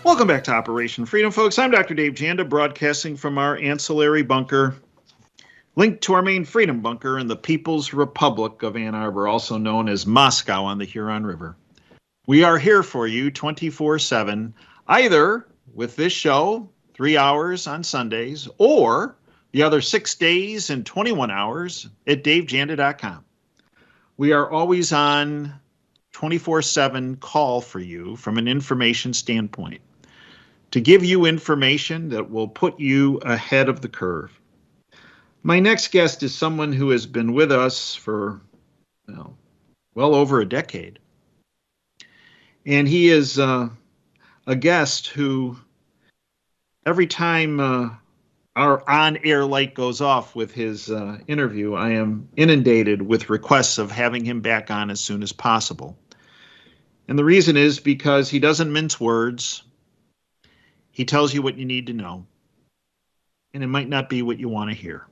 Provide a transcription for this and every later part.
Welcome back to Operation Freedom, folks. I'm Dr. Dave Janda, broadcasting from our ancillary bunker, linked to our main freedom bunker in the People's Republic of Ann Arbor, also known as Moscow on the Huron River. We are here for you 24/7, either with this show, 3 hours on Sundays, or the other 6 days and 21 hours at davejanda.com. We are always on 24/7 call for you from an information standpoint to give you information that will put you ahead of the curve. My next guest is someone who has been with us for well over a decade. And he is a guest who, every time our on-air light goes off with his interview, I am inundated with requests of having him back on as soon as possible. And the reason is because he doesn't mince words. He tells you what you need to know, and it might not be what you want to hear.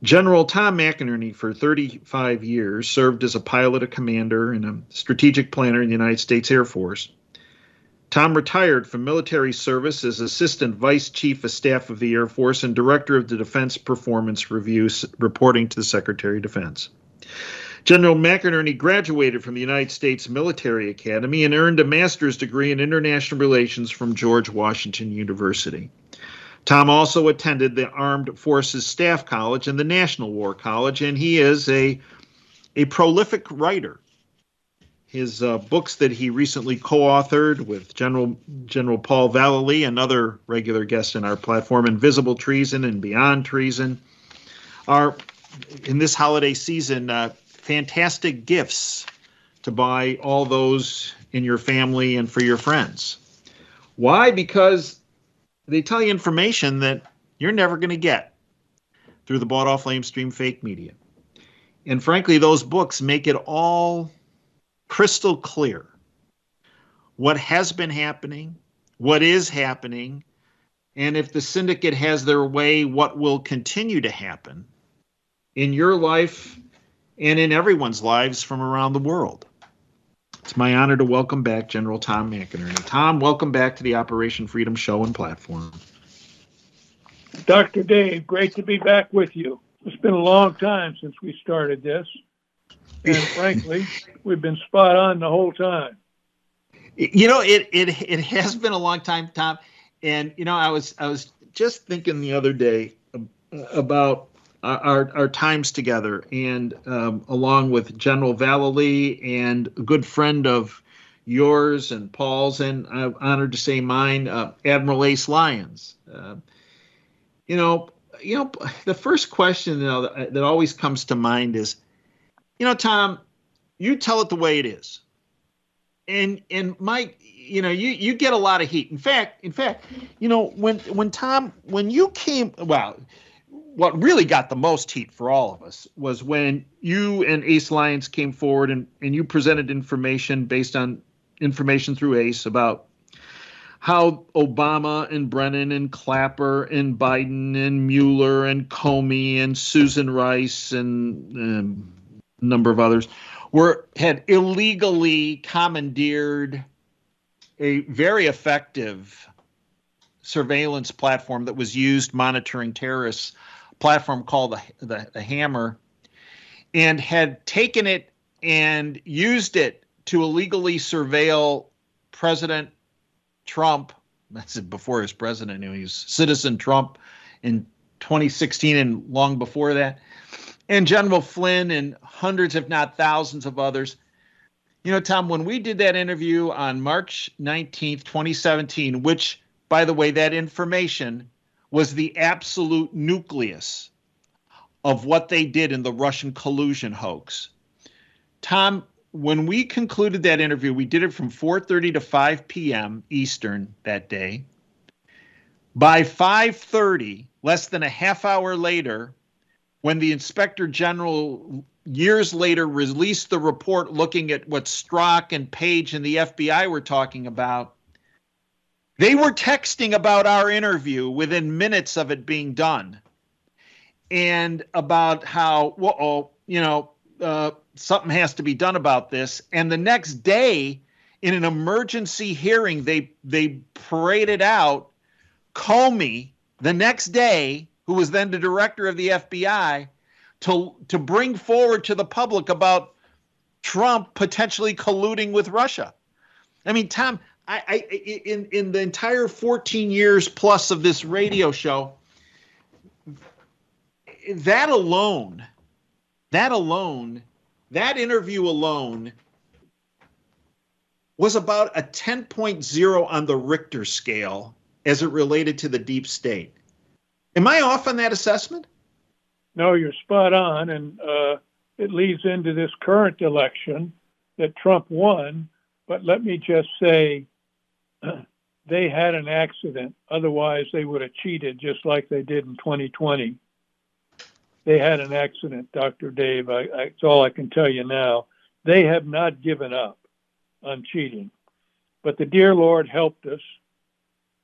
General Tom McInerney, for 35 years, served as a pilot, a commander, and a strategic planner in the United States Air Force. Tom retired from military service as Assistant Vice Chief of Staff of the Air Force and Director of the Defense Performance Review, reporting to the Secretary of Defense. General McInerney graduated from the United States Military Academy and earned a master's degree in international relations from George Washington University. Tom also attended the Armed Forces Staff College and the National War College, and he is a prolific writer. His books that he recently co-authored with General Paul Vallely, another regular guest in our platform, Invisible Treason and Beyond Treason, are, in this holiday season, fantastic gifts to buy all those in your family and for your friends. Why? Because they tell you information that you're never going to get through the bought-off lamestream fake media. And frankly, those books make it all crystal clear what has been happening, what is happening, and if the syndicate has their way, what will continue to happen in your life and in everyone's lives from around the world. It's my honor to welcome back General Tom McInerney. Tom, welcome back to the Operation Freedom show and platform. Dr. Dave, great to be back with you. It's been a long time since we started this. And frankly, we've been spot on the whole time. You know, it has been a long time, Tom. And, you know, I was just thinking the other day about our times together, and along with General Vallely and a good friend of yours and Paul's, and I'm honored to say mine, Admiral Ace Lyons. The first question that always comes to mind is, Tom, you tell it the way it is, and Mike, you get a lot of heat. In fact, when Tom, when you came, what really got the most heat for all of us was when you and Ace Lyons came forward and you presented information based on information through Ace about how Obama and Brennan and Clapper and Biden and Mueller and Comey and Susan Rice and a number of others had illegally commandeered a very effective surveillance platform that was used monitoring terrorists, platform called the Hammer, and had taken it and used it to illegally surveil President Trump. That's before he was president. He was Citizen Trump in 2016 and long before that. And General Flynn and hundreds, if not thousands of others. Tom, when we did that interview on March 19th, 2017, which, by the way, that information was the absolute nucleus of what they did in the Russian collusion hoax. Tom, when we concluded that interview, we did it from 4:30 to 5 p.m. Eastern that day. By 5:30, less than a half hour later, when the Inspector General years later released the report looking at what Strzok and Page and the FBI were talking about, they were texting about our interview within minutes of it being done, and about how, something has to be done about this. And the next day, in an emergency hearing, they paraded out Comey the next day, who was then the director of the FBI, to bring forward to the public about Trump potentially colluding with Russia. I mean, Tom, in the entire 14 years plus of this radio show, that interview alone was about a 10.0 on the Richter scale as it related to the deep state. Am I off on that assessment? No, you're spot on. And it leads into this current election that Trump won. But let me just say, they had an accident. Otherwise, they would have cheated just like they did in 2020. They had an accident, Dr. Dave. That's all I can tell you now. They have not given up on cheating. But the dear Lord helped us.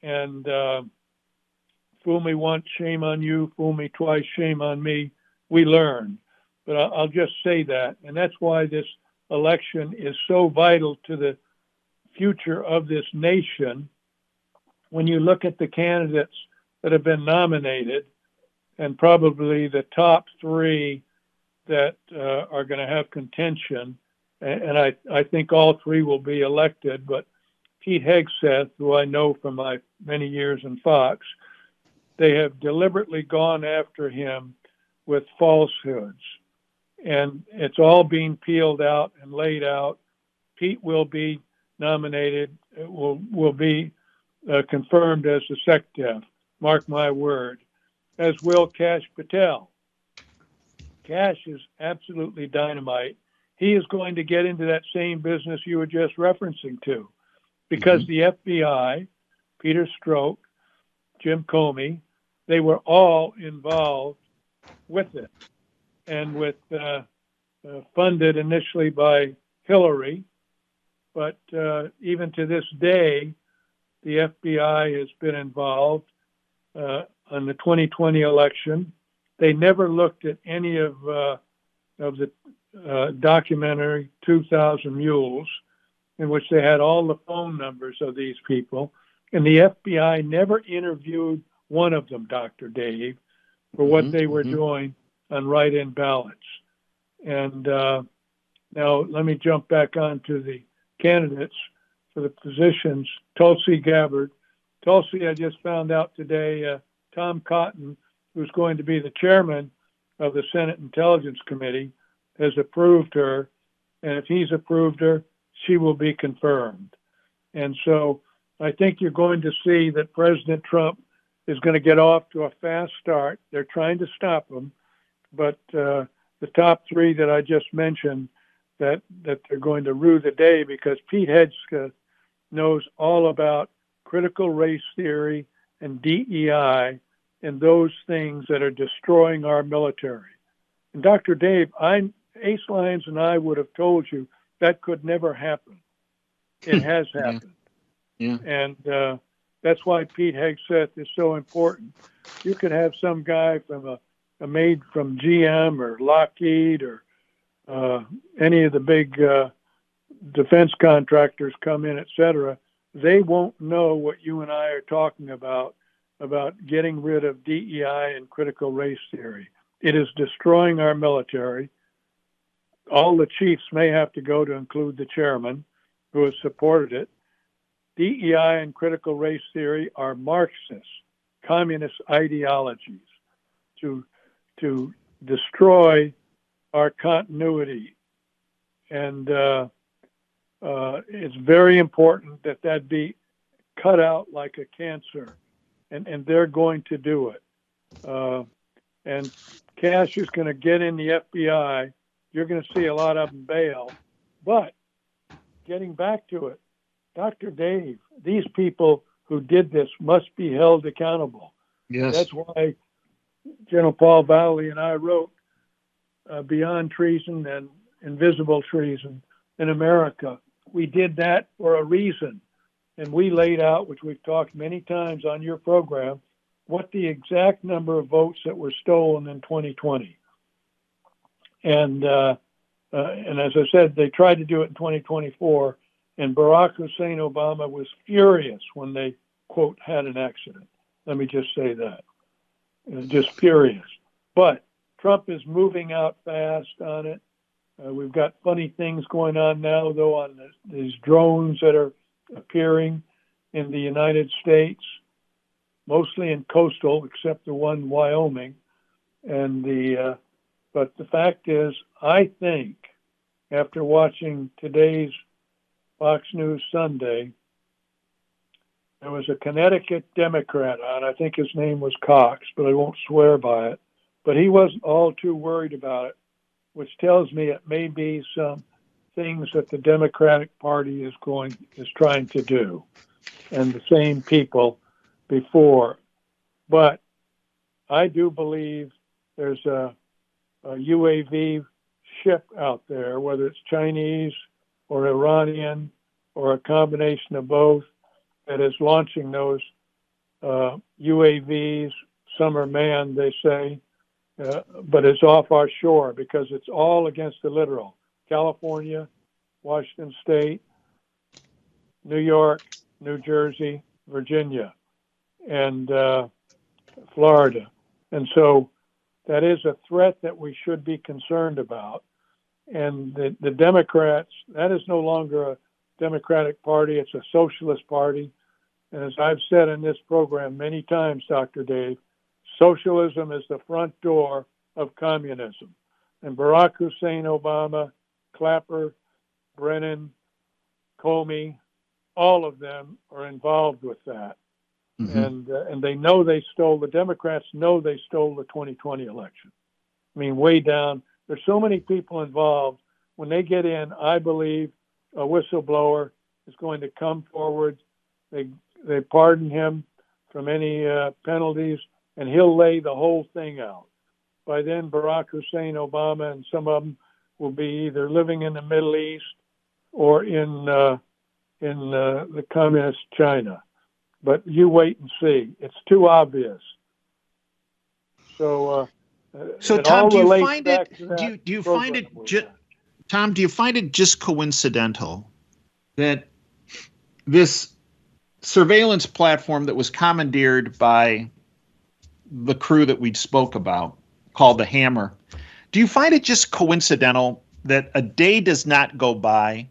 And fool me once, shame on you. Fool me twice, shame on me. We learned. But I'll just say that. And that's why this election is so vital to the future of this nation. When you look at the candidates that have been nominated, and probably the top three that are going to have contention, and I think all three will be elected, but Pete Hegseth, who I know from my many years in Fox, they have deliberately gone after him with falsehoods. And it's all being peeled out and laid out. Pete will be nominated, will be confirmed as the SecDef, mark my word, as will Kash Patel. Kash is absolutely dynamite. He is going to get into that same business you were just referencing to, because the FBI, Peter Strzok, Jim Comey, they were all involved with it, and with funded initially by Hillary. But even to this day, the FBI has been involved on the 2020 election. They never looked at any of the documentary 2,000 Mules, in which they had all the phone numbers of these people. And the FBI never interviewed one of them, Dr. Dave, for what they were doing on write-in ballots. And now let me jump back onto the candidates for the positions. Tulsi Gabbard. Tulsi, I just found out today, Tom Cotton, who's going to be the chairman of the Senate Intelligence Committee, has approved her. And if he's approved her, she will be confirmed. And so I think you're going to see that President Trump is going to get off to a fast start. They're trying to stop him. But the top three that I just mentioned, that they're going to rue the day, because Pete Hegseth knows all about critical race theory and DEI and those things that are destroying our military. And Dr. Dave, Ace Lyons and I would have told you that could never happen. It has happened. Yeah. And that's why Pete Hegseth is so important. You could have some guy from a maid from GM or Lockheed or any of the big defense contractors come in, et cetera. They won't know what you and I are talking about getting rid of DEI and critical race theory. It is destroying our military. All the chiefs may have to go, to include the chairman, who has supported it. DEI and critical race theory are Marxist, communist ideologies to destroy our continuity. And it's very important that be cut out like a cancer. And they're going to do it. And Kash is going to get in the FBI. You're going to see a lot of them bail. But getting back to it, Dr. Dave, these people who did this must be held accountable. Yes. That's why General Paul Valley and I wrote Beyond Treason and Invisible Treason in America. We did that for a reason. And we laid out, which we've talked many times on your program, what the exact number of votes that were stolen in 2020. And as I said, they tried to do it in 2024. And Barack Hussein Obama was furious when they, quote, had an accident. Let me just say that. Just furious. But Trump is moving out fast on it. We've got funny things going on now, though, on these drones that are appearing in the United States, mostly in coastal, except the one in Wyoming. And but the fact is, I think, after watching today's Fox News Sunday, there was a Connecticut Democrat on, I think his name was Cox, but I won't swear by it. But he wasn't all too worried about it, which tells me it may be some things that the Democratic Party is trying to do, and the same people before. But I do believe there's a UAV ship out there, whether it's Chinese or Iranian or a combination of both, that is launching those UAVs. Some are manned, they say, but it's off our shore because it's all against the literal. California, Washington State, New York, New Jersey, Virginia, and Florida. And so that is a threat that we should be concerned about. And the Democrats, that is no longer a Democratic Party, it's a socialist party. And as I've said in this program many times, Dr. Dave, socialism is the front door of communism. And Barack Hussein Obama, Clapper, Brennan, Comey, all of them are involved with that. Mm-hmm. And they know the Democrats know they stole the 2020 election. I mean, way down. There's so many people involved. When they get in, I believe a whistleblower is going to come forward. They pardon him from any penalties, and he'll lay the whole thing out. By then, Barack Hussein Obama and some of them will be either living in the Middle East or in the communist China. But you wait and see. It's too obvious. So Tom, do you find it? Do you find it, Tom? Do you find it just coincidental that this surveillance platform that was commandeered by the crew that we spoke about, called the Hammer, do you find it just coincidental that a day does not go by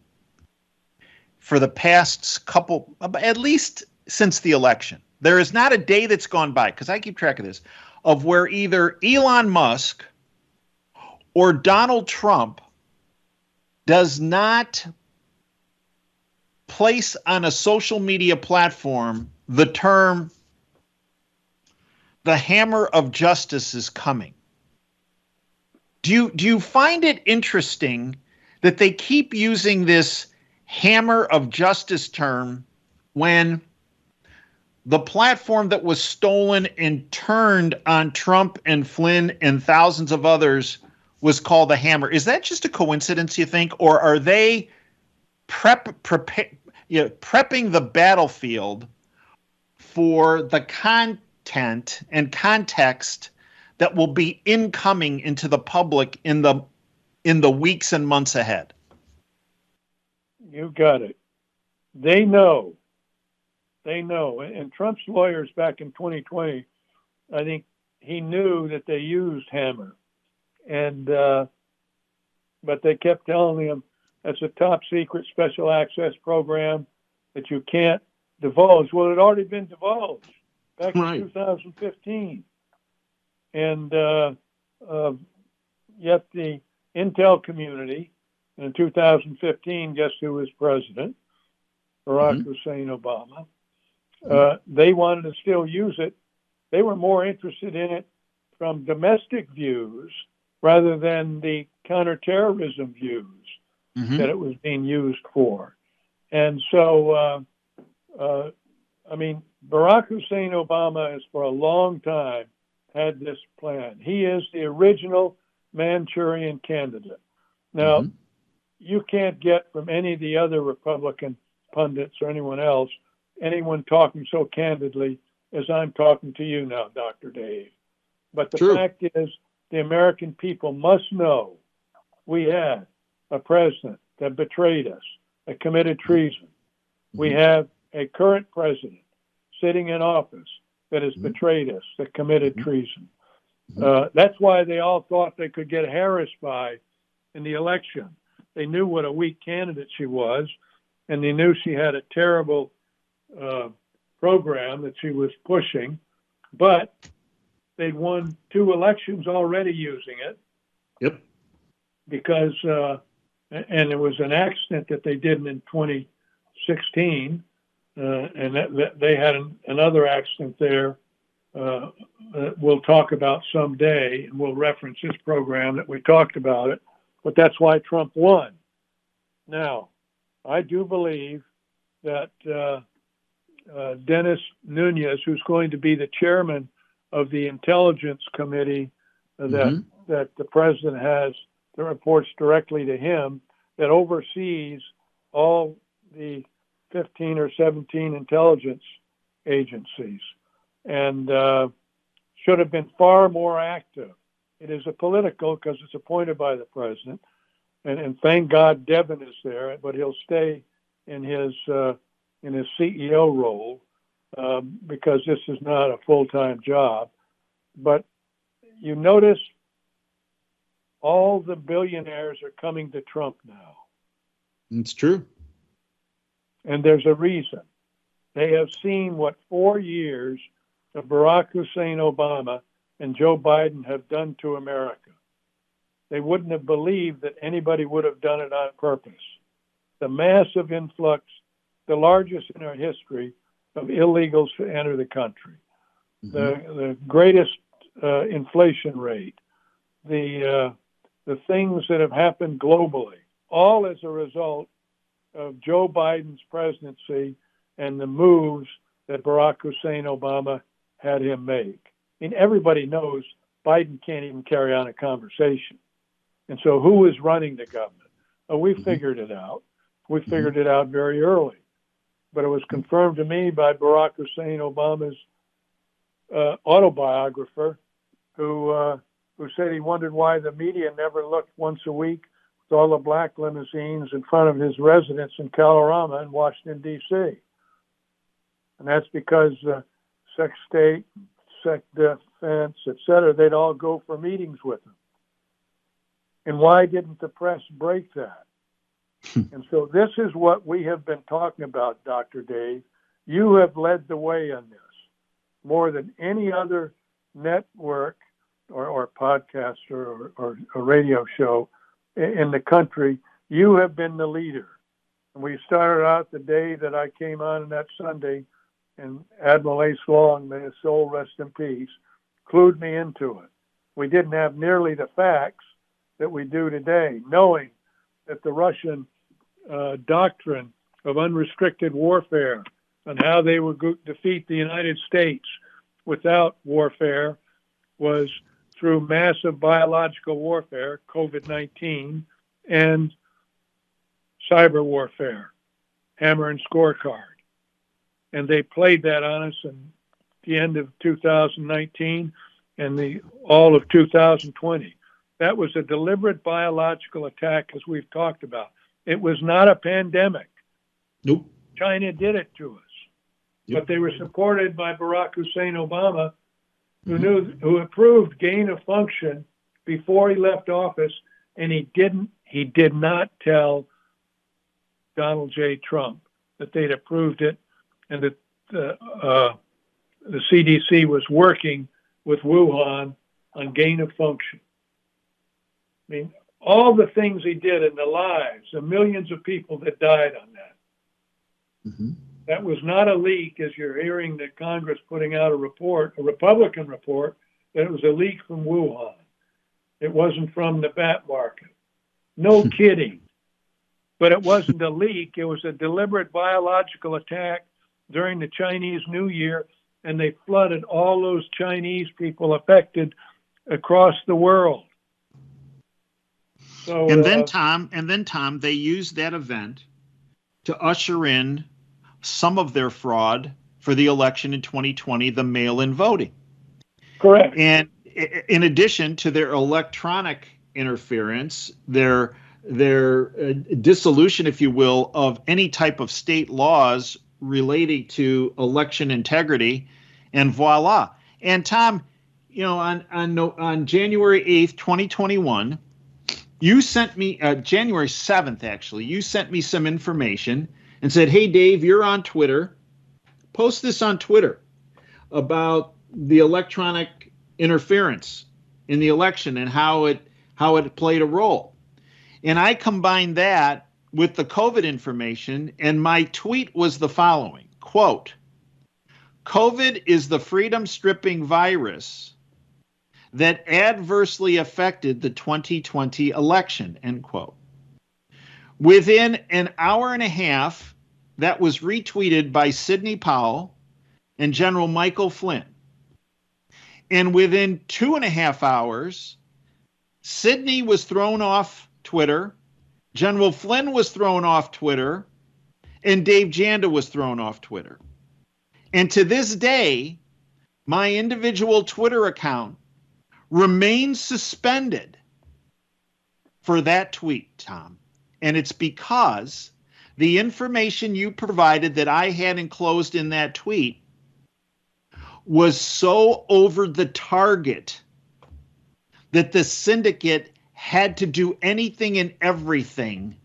for the past couple, at least since the election? There is not a day that's gone by, because I keep track of this, of where either Elon Musk or Donald Trump does not place on a social media platform the term, the hammer of justice is coming. Do you find it interesting that they keep using this hammer of justice term when the platform that was stolen and turned on Trump and Flynn and thousands of others was called the Hammer? Is that just a coincidence, you think, or are they prepping the battlefield for the content and context that will be incoming into the public in the weeks and months ahead? You got it. They know. And Trump's lawyers back in 2020, I think he knew that they used Hammer, but they kept telling him that's a top secret special access program that you can't divulge. Well, it had already been divulged back in 2015, and yet the intel community in 2015, guess who was president? Barack Hussein Obama. They wanted to still use it. They were more interested in it from domestic views rather than the counterterrorism views that it was being used for. And so, Barack Hussein Obama has for a long time had this plan. He is the original Manchurian candidate. Now, you can't get from any of the other Republican pundits or anyone talking so candidly as I'm talking to you now, Dr. Dave. But the fact is, the American people must know we had a president that betrayed us, that committed treason. We have a current president sitting in office that has betrayed us, that committed treason. That's why they all thought they could get Harris by in the election. They knew what a weak candidate she was, and they knew she had a terrible program that she was pushing, but they'd won 2 elections already using it. Yep. Because, and it was an accident that they did in 2016, and that they had another accident there we'll talk about someday, and we'll reference this program that we talked about it, but that's why Trump won. Now, I do believe that Dennis Nunes, who's going to be the chairman of the Intelligence Committee that the president has that reports directly to him, that oversees all the 15 or 17 intelligence agencies, and should have been far more active. It is a political because it's appointed by the president, and thank God Devin is there, but he'll stay in his CEO role because this is not a full-time job. But you notice all the billionaires are coming to Trump now. It's true. And there's a reason. They have seen what 4 years of Barack Hussein Obama and Joe Biden have done to America. They wouldn't have believed that anybody would have done it on purpose. The massive influx, the largest in our history, of illegals to enter the country. The greatest inflation rate, the things that have happened globally, all as a result of Joe Biden's presidency and the moves that Barack Hussein Obama had him make. I mean, everybody knows Biden can't even carry on a conversation. And so who is running the government? Oh, we figured it out. We figured it out very early. But it was confirmed to me by Barack Hussein Obama's autobiographer, who said he wondered why the media never looked once a week with all the black limousines in front of his residence in Colorado in Washington, D.C. And that's because sex state, sex defense, et cetera, they'd all go for meetings with him. And why didn't the press break that? And so this is what we have been talking about, Dr. Dave. You have led the way on this more than any other network or podcaster or a radio show in the country. You have been the leader. And we started out the day that I came on that Sunday, and Admiral Ace Long, may his soul rest in peace, clued me into it. We didn't have nearly the facts that we do today, knowing that the Russian doctrine of unrestricted warfare and how they would defeat the United States without warfare was through massive biological warfare, COVID-19, and cyber warfare, hammer and scorecard. And they played that on us in the end of 2019 and all of 2020. That was a deliberate biological attack, as we've talked about. It was not a pandemic. Nope. China did it to us. But they were supported by Barack Hussein Obama, who approved gain of function before he left office, and he did not tell Donald J. Trump that they'd approved it and that the CDC was working with Wuhan on gain of function. I mean, all the things he did in the lives of millions of people that died on that. That was not a leak, as you're hearing the Congress putting out a report, a Republican report, that it was a leak from Wuhan. It wasn't from the bat market. No kidding. But it wasn't a leak. It was a deliberate biological attack during the Chinese New Year, and they flooded all those Chinese people affected across the world. So, and then Tom, they used that event to usher in some of their fraud for the election in 2020, the mail-in voting. Correct. And in addition to their electronic interference, their dissolution, if you will, of any type of state laws relating to election integrity, and voila. And Tom, on January 8th, 2021, you sent me, January 7th, actually, you sent me some information and said, hey, Dave, you're on Twitter. Post this on Twitter about the electronic interference in the election and how it played a role. And I combined that with the COVID information, and my tweet was the following, quote, COVID is the freedom-stripping virus that adversely affected the 2020 election, end quote. Within an hour and a half, that was retweeted by Sidney Powell and General Michael Flynn. And within 2.5 hours, Sidney was thrown off Twitter, General Flynn was thrown off Twitter, and Dave Janda was thrown off Twitter. And to this day, my individual Twitter account remains suspended for that tweet, Tom. And it's because the information you provided that I had enclosed in that tweet was so over the target that the syndicate had to do anything and everything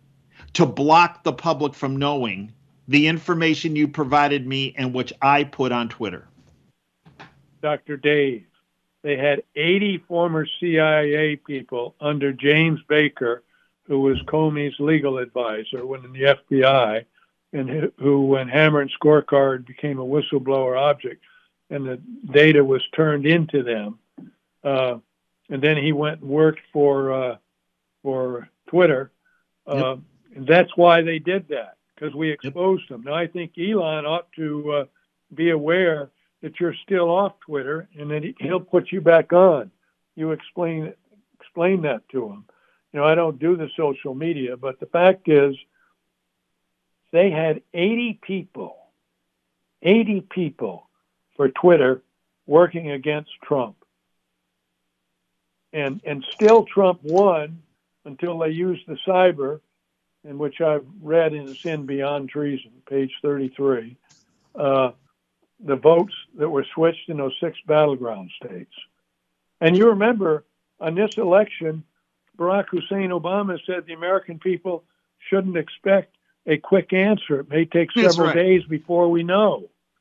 to block the public from knowing the information you provided me and which I put on Twitter. Dr. Dave, they had 80 former CIA people under James Baker, who was Comey's legal advisor when in the FBI, and who, when Hammer and Scorecard became a whistleblower object, and the data was turned into them. And then he went and worked for Twitter. Yep. And that's why they did that, because we exposed them. Now, I think Elon ought to be aware that you're still off Twitter, and that he'll put you back on. You explain that to him. I don't do the social media, but the fact is they had 80 people for Twitter working against Trump. And still Trump won until they used the cyber, in which I've read in Sin Beyond Treason, page 33, the votes that were switched in those 6 battleground states. And you remember on this election, Barack Hussein Obama said the American people shouldn't expect a quick answer. It may take several days before we know.